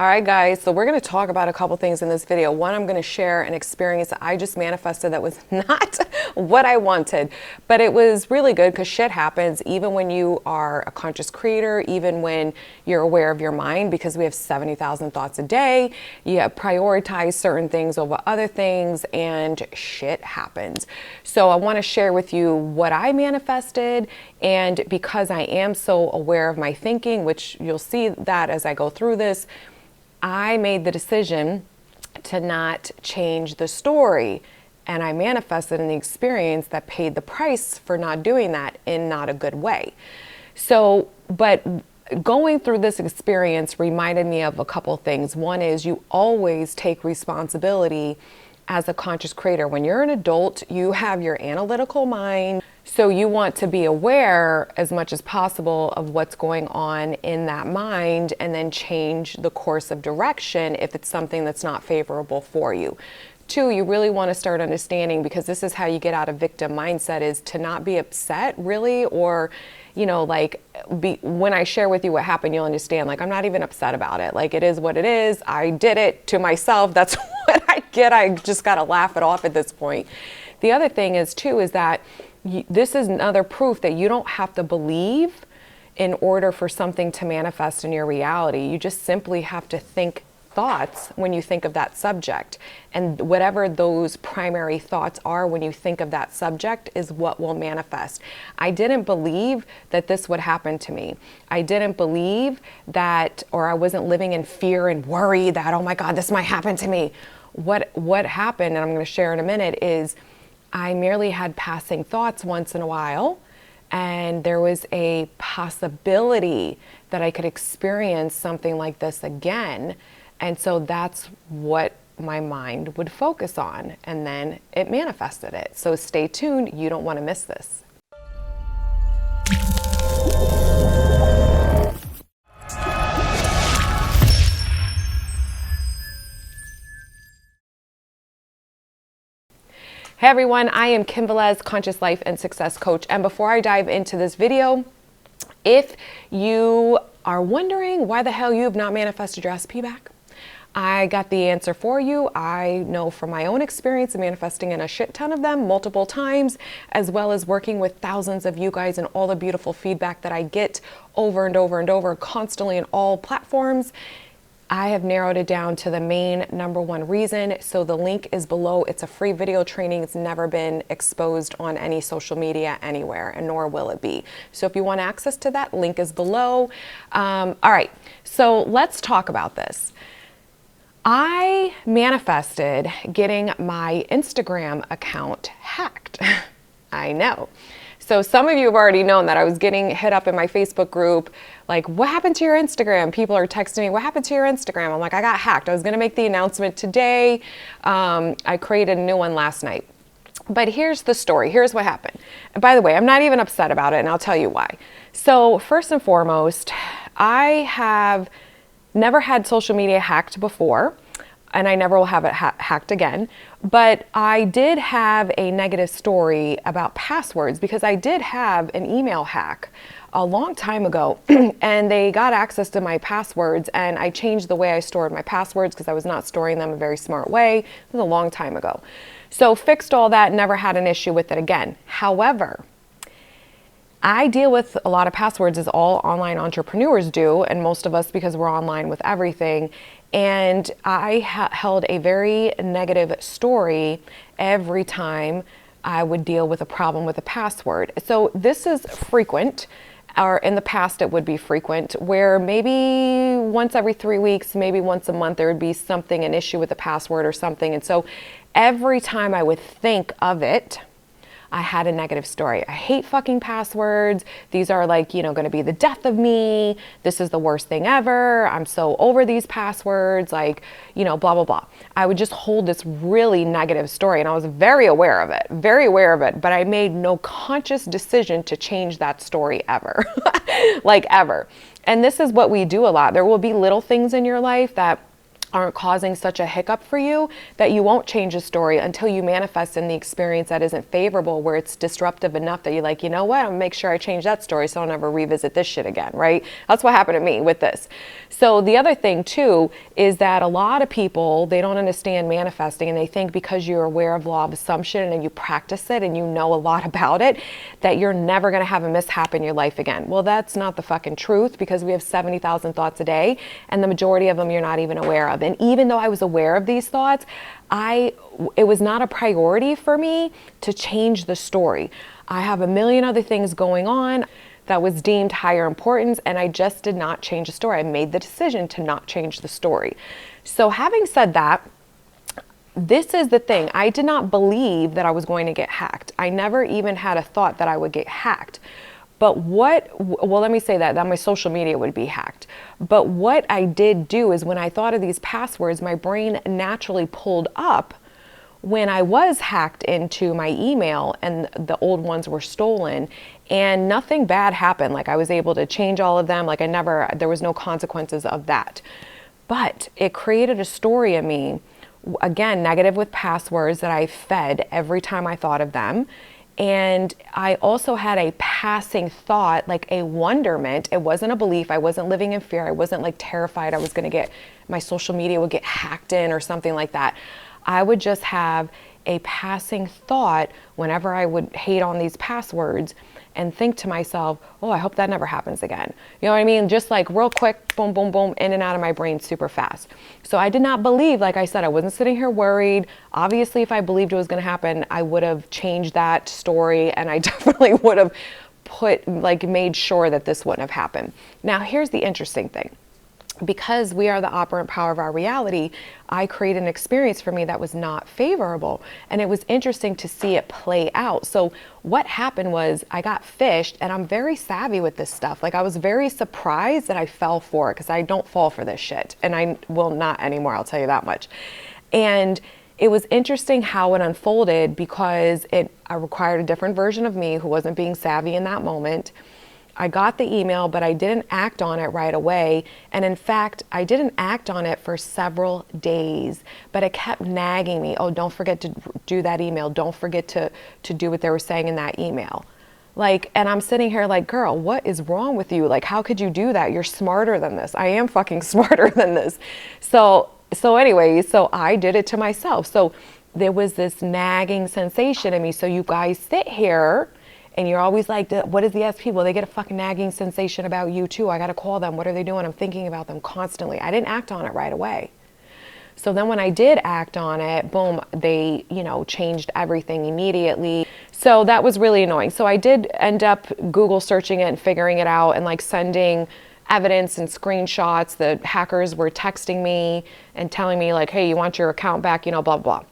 All right, guys, so we're going to talk about a couple things in this video. One, I'm going to share an experience that I just manifested that was not what I wanted, but it was really good because shit happens even when you are a conscious creator, even when you're aware of your mind, because we have 70,000 thoughts a day. You prioritize certain things over other things and shit happens. So I want to share with you what I manifested, and because I am so aware of my thinking, which you'll see that as I go through this, I made the decision to not change the story, and I manifested in the experience that paid the price for not doing that in not a good way. So, but going through this experience reminded me of a couple things. One is you always take responsibility as a conscious creator. When you're an adult, you have your analytical mind. So you want to be aware as much as possible of what's going on in that mind and then change the course of direction if it's something that's not favorable for you. Two, you really want to start understanding, because this is how you get out of victim mindset, is to not be upset really, or when I share with you what happened, you'll understand, like, I'm not even upset about it. Like, it is what it is. I did it to myself. That's what I get. I just got to laugh it off at this point. The other thing is too, is that this is another proof that you don't have to believe in order for something to manifest in your reality. You just simply have to think thoughts when you think of that subject, and whatever those primary thoughts are when you think of that subject is what will manifest. I didn't believe that this would happen to me. I didn't believe that, or I wasn't living in fear and worry that, oh my God, this might happen to me. What happened, and I'm going to share in a minute, is I merely had passing thoughts once in a while, and there was a possibility that I could experience something like this again. And so that's what my mind would focus on, and then it manifested it. So stay tuned. You don't want to miss this. Hey everyone, I am Kim Velez, Conscious Life and Success Coach. And before I dive into this video, if you are wondering why the hell you have not manifested your SP back, I got the answer for you. I know from my own experience of manifesting in a shit ton of them multiple times, as well as working with thousands of you guys and all the beautiful feedback that I get over and over and over constantly in all platforms. I have narrowed it down to the main number one reason. So the link is below. It's a free video training. It's never been exposed on any social media anywhere, and nor will it be. So if you want access to that, link is below. All right, so let's talk about this. I manifested getting my Instagram account hacked. I know. So some of you have already known that I was getting hit up in my Facebook group, like, what happened to your Instagram? People are texting me, what happened to your Instagram? I'm like, I got hacked. I was going to make the announcement today. I created a new one last night. But here's the story. Here's what happened. And by the way, I'm not even upset about it, and I'll tell you why. So first and foremost, I have never had social media hacked before, and I never will have it hacked again. But I did have a negative story about passwords, because I did have an email hack a long time ago and they got access to my passwords, and I changed the way I stored my passwords because I was not storing them a very smart way. It was a long time ago. So fixed all that, never had an issue with it again. However, I deal with a lot of passwords, as all online entrepreneurs do, and most of us, because we're online with everything. And I held a very negative story every time I would deal with a problem with a password. So this is frequent, or in the past it would be frequent, where maybe once every 3 weeks, maybe once a month, there would be something, an issue with a password or something. And so every time I would think of it, I had a negative story. I hate fucking passwords. These are like, going to be the death of me. This is the worst thing ever. I'm so over these passwords, like, blah, blah, blah. I would just hold this really negative story, and I was very aware of it, but I made no conscious decision to change that story ever, like ever. And this is what we do a lot. There will be little things in your life that aren't causing such a hiccup for you that you won't change the story until you manifest in the experience that isn't favorable, where it's disruptive enough that you're like, you know what, I'm gonna make sure I change that story so I'll never revisit this shit again, right? That's what happened to me with this. So the other thing too is that a lot of people, they don't understand manifesting, and they think because you're aware of law of assumption and you practice it and you know a lot about it, that you're never gonna have a mishap in your life again. Well, that's not the fucking truth, because we have 70,000 thoughts a day, and the majority of them you're not even aware of. And even though I was aware of these thoughts, it was not a priority for me to change the story. I have a million other things going on that was deemed higher importance, and I just did not change the story. I made the decision to not change the story. So having said that, this is the thing. I did not believe that I was going to get hacked. I never even had a thought that I would get hacked. But well, let me say that my social media would be hacked. But what I did do is when I thought of these passwords, my brain naturally pulled up when I was hacked into my email and the old ones were stolen, and nothing bad happened. Like, I was able to change all of them. Like, there was no consequences of that. But it created a story in me, again, negative with passwords, that I fed every time I thought of them. And I also had a passing thought, like a wonderment. It wasn't a belief. I wasn't living in fear. I wasn't like terrified I was going to get, my social media would get hacked in or something like that. I would just have a passing thought whenever I would hate on these passwords and think to myself, oh, I hope that never happens again. You know what I mean? Just like real quick, boom, boom, boom, in and out of my brain super fast. So I did not believe, like I said, I wasn't sitting here worried. Obviously, if I believed it was going to happen, I would have changed that story, and I definitely would have made sure that this wouldn't have happened. Now, here's the interesting thing. Because we are the operant power of our reality, I created an experience for me that was not favorable. And it was interesting to see it play out. So what happened was I got phished, and I'm very savvy with this stuff. Like, I was very surprised that I fell for it, because I don't fall for this shit. And I will not anymore, I'll tell you that much. And it was interesting how it unfolded, because I required a different version of me who wasn't being savvy in that moment. I got the email, but I didn't act on it right away. And in fact, I didn't act on it for several days, but it kept nagging me. Oh, don't forget to do that email. Don't forget to do what they were saying in that email. Like, and I'm sitting here like, girl, what is wrong with you? Like, how could you do that? You're smarter than this. I am fucking smarter than this. So anyway, so I did it to myself. So there was this nagging sensation in me. So you guys sit here and you're always like, what is the SP? Well, they get a fucking nagging sensation about you too. I got to call them. What are they doing? I'm thinking about them constantly. I didn't act on it right away. So then when I did act on it, boom, they, changed everything immediately. So that was really annoying. So I did end up Google searching it and figuring it out, and like sending evidence and screenshots. The hackers were texting me and telling me like, hey, you want your account back, blah, blah, blah.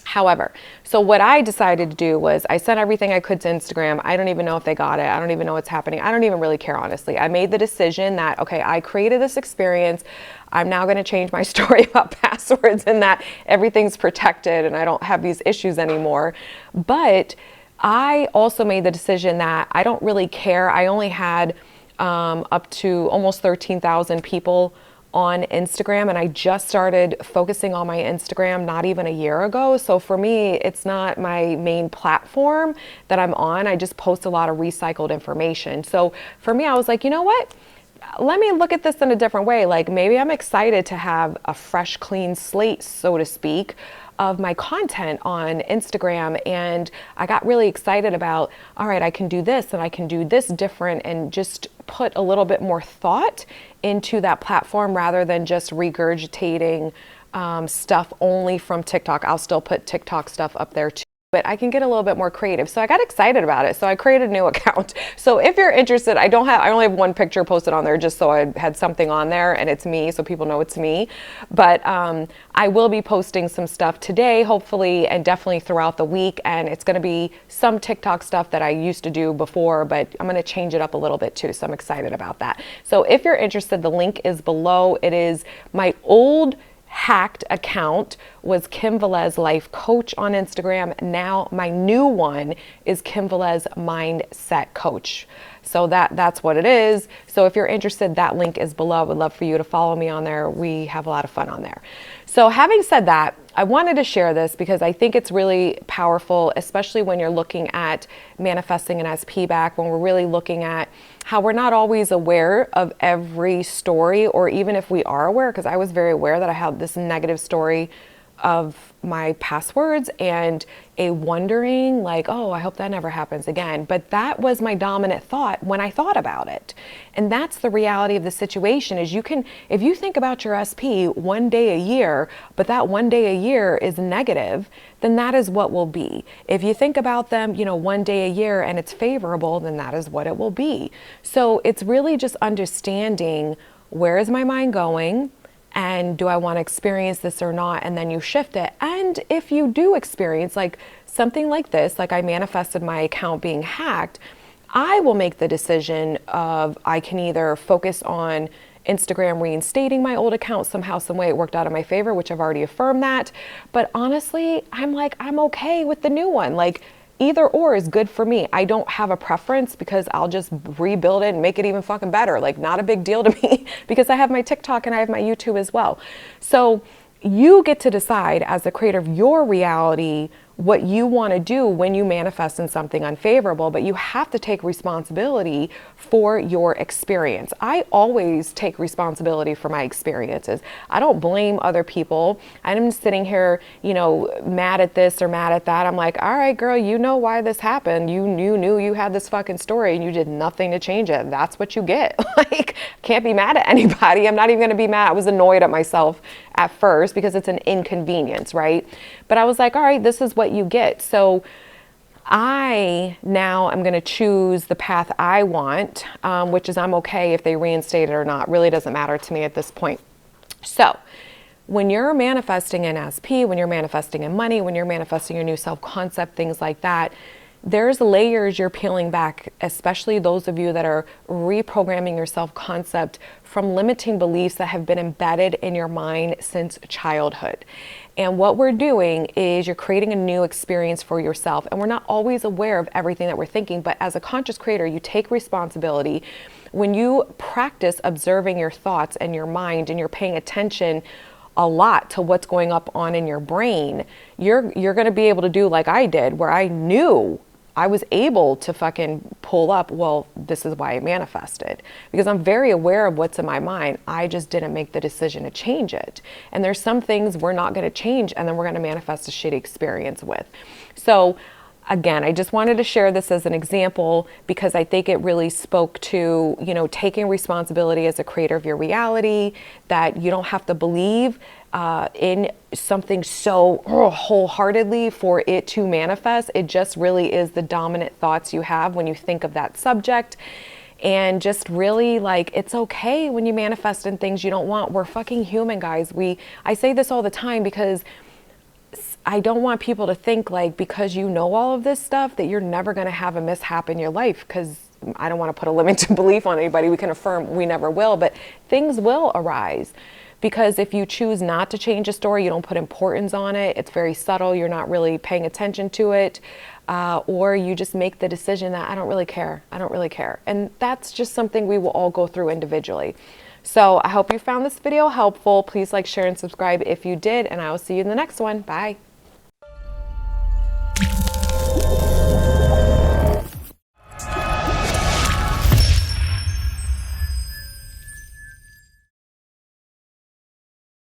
However, so what I decided to do was I sent everything I could to Instagram. I don't even know if they got it. I don't even know what's happening. I don't even really care, honestly. I made the decision that, okay, I created this experience. I'm now going to change my story about passwords and that everything's protected and I don't have these issues anymore. But I also made the decision that I don't really care. I only had up to almost 13,000 people on Instagram, and I just started focusing on my Instagram not even a year ago. So for me, it's not my main platform that I'm on. I just post a lot of recycled information. So for me, I was like, you know what? Let me look at this in a different way. Like, maybe I'm excited to have a fresh, clean slate, so to speak, of my content on Instagram. And I got really excited about, all right, I can do this and I can do this different, and just put a little bit more thought into that platform rather than just regurgitating stuff only from TikTok. I'll still put TikTok stuff up there too, but I can get a little bit more creative. So I got excited about it. So I created a new account. So if you're interested, I only have one picture posted on there just so I had something on there, and it's me, so people know it's me. But I will be posting some stuff today, hopefully, and definitely throughout the week. And it's going to be some TikTok stuff that I used to do before, but I'm going to change it up a little bit too. So I'm excited about that. So if you're interested, the link is below. It is my old hacked account was Kim Velez Life Coach on Instagram. Now my new one is Kim Velez Mindset Coach. So that's what it is. So if you're interested, that link is below. I would love for you to follow me on there. We have a lot of fun on there. So having said that, I wanted to share this because I think it's really powerful, especially when you're looking at manifesting an SP back, when we're really looking at how we're not always aware of every story, or even if we are aware, because I was very aware that I had this negative story of my past words and a wondering like, oh, I hope that never happens again. But that was my dominant thought when I thought about it. And that's the reality of the situation is if you think about your SP one day a year, but that one day a year is negative, then that is what will be. If you think about them, one day a year and it's favorable, then that is what it will be. So it's really just understanding, where is my mind going? And do I want to experience this or not? And then you shift it. And if you do experience like something like this, like I manifested my account being hacked, I will make the decision of I can either focus on Instagram reinstating my old account somehow, some way it worked out in my favor, which I've already affirmed that. But honestly, I'm okay with the new one. Like, either or is good for me. I don't have a preference because I'll just rebuild it and make it even fucking better. Like, not a big deal to me because I have my TikTok and I have my YouTube as well. So you get to decide as the creator of your reality what you want to do when you manifest in something unfavorable, but you have to take responsibility for your experience. I always take responsibility for my experiences. I don't blame other people. I'm sitting here, mad at this or mad at that. I'm like, all right, girl, you know why this happened. You knew you had this fucking story and you did nothing to change it. That's what you get. Like, can't be mad at anybody. I'm not even going to be mad. I was annoyed at myself at first because it's an inconvenience, right? But I was like, all right, this is what you get. So I now am going to choose the path I want, which is I'm okay if they reinstate it or not. Really doesn't matter to me at this point. So when you're manifesting in SP, when you're manifesting in money, when you're manifesting your new self-concept, things like that, there's layers you're peeling back, especially those of you that are reprogramming your self-concept from limiting beliefs that have been embedded in your mind since childhood. And what we're doing is you're creating a new experience for yourself. And we're not always aware of everything that we're thinking, but as a conscious creator, you take responsibility. When you practice observing your thoughts and your mind and you're paying attention a lot to what's going up on in your brain, you're going to be able to do like I did, where I knew I was able to fucking pull up, well, this is why I manifested. Because I'm very aware of what's in my mind. I just didn't make the decision to change it. And there's some things we're not going to change and then we're going to manifest a shitty experience with. So again, I just wanted to share this as an example because I think it really spoke to, taking responsibility as a creator of your reality, that you don't have to believe in something so wholeheartedly for it to manifest. It just really is the dominant thoughts you have when you think of that subject. And just really, like, it's okay when you manifest in things you don't want. We're fucking human, guys. I say this all the time because I don't want people to think like because you know all of this stuff that you're never going to have a mishap in your life, because I don't want to put a limit to belief on anybody. We can affirm we never will, but things will arise. Because if you choose not to change a story, you don't put importance on it, it's very subtle, you're not really paying attention to it, or you just make the decision that I don't really care. And that's just something we will all go through individually. So I hope you found this video helpful. Please like, share, and subscribe if you did, and I will see you in the next one. Bye.